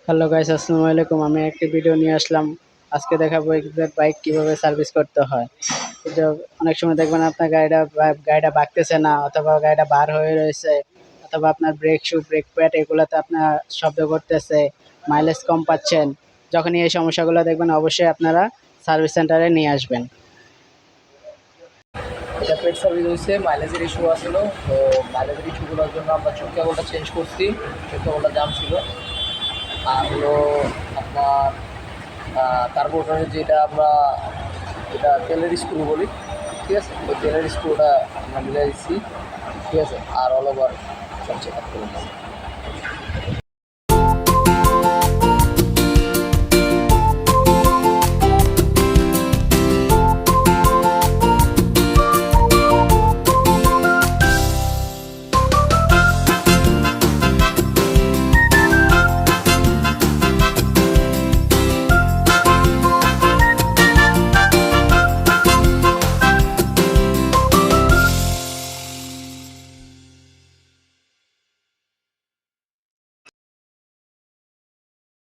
Hello guys, আসসালামু আলাইকুম। আমি একটি ভিডিও নিয়ে আসলাম। আজকে দেখাবো এক্সজেড বাইক কিভাবে সার্ভিস করতে হয়। এটা অনেক সময় দেখবেন আপনার গাড়িটা বাঁকতেছে না, অথবা গাড়িটা বার হয়ে রয়েছে, অথবা আপনার ব্রেক শু ব্রেক প্যাড এগুলোতে আপনার শব্দ করতেছে, মাইলেজ কম পাচ্ছেন। যখনই এই সমস্যাগুলো দেখবেন অবশ্যই আপনারা সার্ভিস সেন্টারে নিয়ে আসবেন। এটা পেট সার্ভিস হয়েছে, মাইলেজের ইস্যু আসলো। তো মাইলেজের ইস্যুগুলোর জন্য আমরা চোখ কেবলটা চেঞ্জ করছি, চোখ কেবলটা জাম ছিল। আর হলো আপনার কার্বোরেটরের যেটা আমরা এটা তেলের স্ক্রু বলি, ঠিক আছে, ওই তেলের স্ক্রুটা আমরা মিলাই দিচ্ছি, ঠিক আছে। আর অল ওভার সব চেক আপ করে দিচ্ছি।